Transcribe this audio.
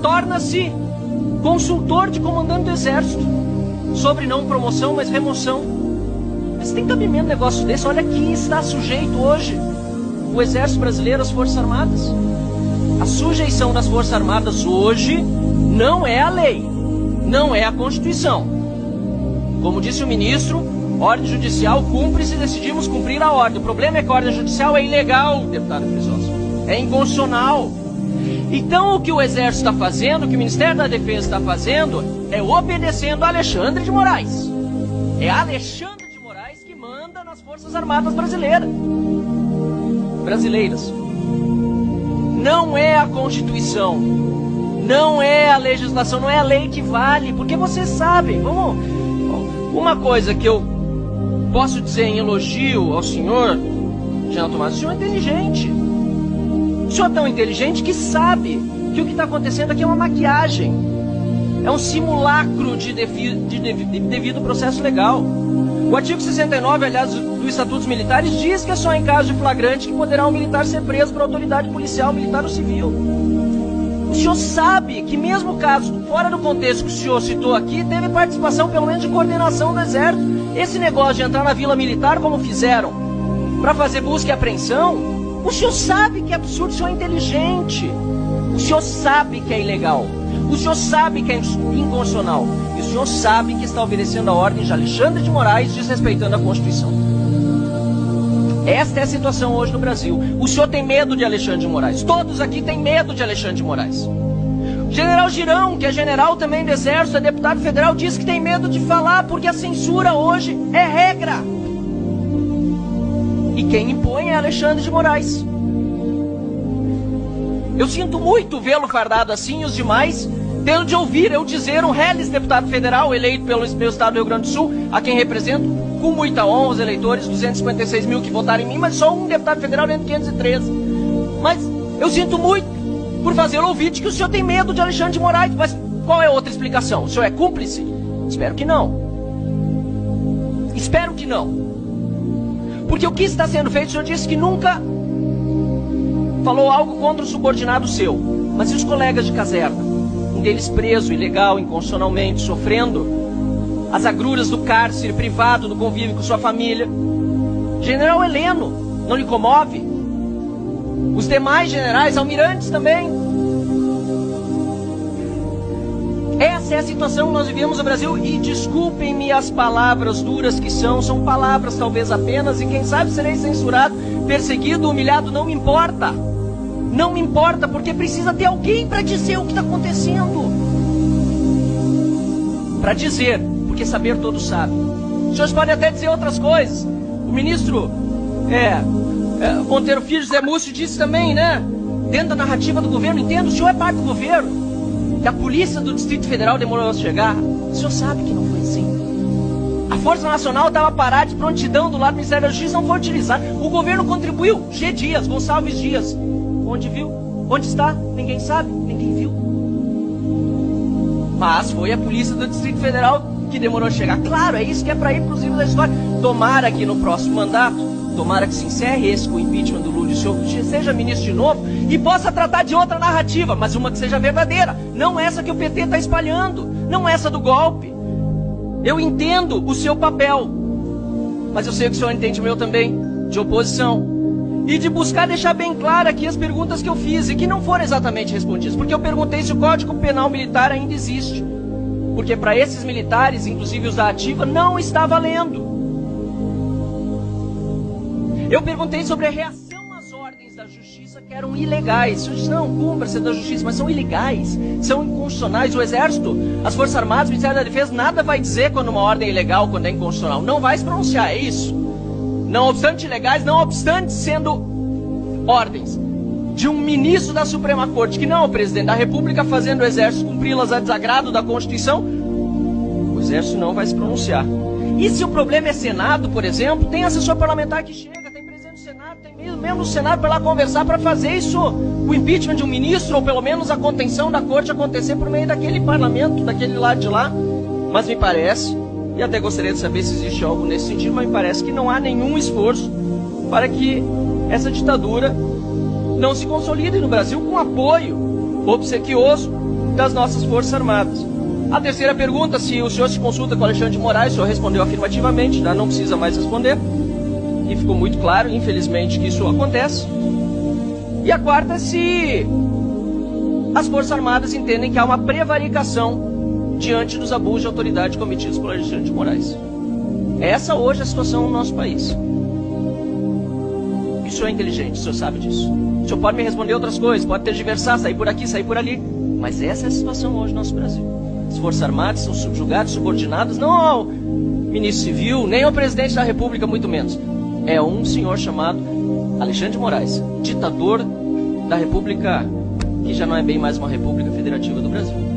torna-se consultor de comandante do Exército, sobre não promoção, mas remoção. Mas tem cabimento um negócio desse? Olha que está sujeito hoje o Exército Brasileiro às Forças Armadas. A sujeição das Forças Armadas hoje não é a lei, não é a Constituição. Como disse o ministro, ordem judicial cumpre se decidimos cumprir a ordem. O problema é que a ordem judicial é ilegal, deputado Crisóstomo. É inconstitucional. Então o que o Exército está fazendo, o que o Ministério da Defesa está fazendo, é obedecendo a Alexandre de Moraes. É Alexandre de Moraes que manda nas Forças Armadas brasileiras. Não é a Constituição, não é a legislação, não é a lei que vale, porque vocês sabem, uma coisa que eu posso dizer em elogio ao senhor, General Tomás, o senhor é inteligente. O senhor é tão inteligente que sabe que o que está acontecendo aqui é uma maquiagem, é um simulacro de devido processo legal. O artigo 69, aliás, do Estatuto dos Militares diz que é só em caso de flagrante que poderá um militar ser preso por autoridade policial, militar ou civil. O senhor sabe que mesmo caso, fora do contexto que o senhor citou aqui, teve participação pelo menos de coordenação do Exército. Esse negócio de entrar na Vila Militar, como fizeram, para fazer busca e apreensão, o senhor sabe que é absurdo, o senhor é inteligente. O senhor sabe que é ilegal. O senhor sabe que é inconstitucional. E o senhor sabe que está obedecendo a ordem de Alexandre de Moraes, desrespeitando a Constituição. Esta é a situação hoje no Brasil. O senhor tem medo de Alexandre de Moraes. Todos aqui têm medo de Alexandre de Moraes. O general Girão, que é general também do Exército, é deputado federal, diz que tem medo de falar porque a censura hoje é regra. E quem impõe é Alexandre de Moraes. Eu sinto muito vê-lo fardado assim e os demais tendo de ouvir eu dizer um reles deputado federal eleito pelo meu estado do Rio Grande do Sul, a quem represento, com muita honra os eleitores, 256 mil que votaram em mim, mas só um deputado federal dentro de 513. Mas eu sinto muito por fazê-lo ouvir de que o senhor tem medo de Alexandre de Moraes. Mas qual é a outra explicação? O senhor é cúmplice? Espero que não. Espero que não. Porque o que está sendo feito, o senhor disse que nunca falou algo contra o subordinado seu. Mas e os colegas de caserna? Um deles preso, ilegal, inconstitucionalmente, sofrendo as agruras do cárcere, privado do convívio com sua família. General Heleno, não lhe comove? Os demais generais, almirantes também. Essa é a situação que nós vivemos no Brasil. E desculpem-me as palavras duras que são palavras talvez apenas, e quem sabe serei censurado, perseguido, humilhado, não me importa. Não me importa, porque precisa ter alguém para dizer o que está acontecendo. Para dizer, porque saber todos sabem. Os senhores podem até dizer outras coisas. O ministro Monteiro Filho, José Múcio, disse também, né? Dentro da narrativa do governo, entendo, o senhor é parte do governo. Que a polícia do Distrito Federal demorou a chegar. O senhor sabe que não foi assim. A Força Nacional estava parada de prontidão do lado do Ministério da Justiça, não foi utilizada. O governo contribuiu. G. Dias, Gonçalves Dias. Onde viu? Onde está? Ninguém sabe, ninguém viu. Mas foi a polícia do Distrito Federal que demorou a chegar. Claro, é isso que é para ir para os livros da história. Tomara que no próximo mandato, tomara que se encerre esse com o impeachment do Lula e o senhor seja ministro de novo e possa tratar de outra narrativa, mas uma que seja verdadeira. Não essa que o PT está espalhando, não essa do golpe. Eu entendo o seu papel, mas eu sei que o senhor entende o meu também, de oposição. E de buscar deixar bem claro aqui as perguntas que eu fiz e que não foram exatamente respondidas. Porque eu perguntei se o Código Penal Militar ainda existe. Porque para esses militares, inclusive os da ativa, não está valendo. Eu perguntei sobre a reação às ordens da justiça que eram ilegais. Eu disse, não, cumpra-se da justiça, mas são ilegais, são inconstitucionais. O Exército, as Forças Armadas, o Ministério da Defesa, nada vai dizer quando uma ordem é ilegal, quando é inconstitucional. Não vai se pronunciar, é isso. Não obstante ilegais, não obstante sendo ordens de um ministro da Suprema Corte, que não é o presidente da República, fazendo o Exército cumpri-las a desagrado da Constituição, o Exército não vai se pronunciar. E se o problema é Senado, por exemplo, tem assessor parlamentar que chega, tem presidente do Senado, tem membro do Senado para lá conversar para fazer isso, o impeachment de um ministro, ou pelo menos a contenção da Corte acontecer por meio daquele parlamento, daquele lado de lá. Mas me parece, e até gostaria de saber se existe algo nesse sentido, mas me parece que não há nenhum esforço para que essa ditadura não se consolide no Brasil com apoio obsequioso das nossas Forças Armadas. A terceira pergunta, se o senhor se consulta com Alexandre de Moraes, o senhor respondeu afirmativamente, não precisa mais responder. E ficou muito claro, infelizmente, que isso acontece. E a quarta, se as Forças Armadas entendem que há uma prevaricação diante dos abusos de autoridade cometidos por Alexandre de Moraes. Essa hoje é a situação no nosso país. E o senhor é inteligente, o senhor sabe disso. O senhor pode me responder outras coisas, pode tergiversar, sair por aqui, sair por ali. Mas essa é a situação hoje no nosso Brasil. As Forças Armadas são subjugadas, subordinadas, não ao ministro civil, nem ao presidente da República, muito menos. É um senhor chamado Alexandre de Moraes, ditador da República, que já não é bem mais uma República Federativa do Brasil.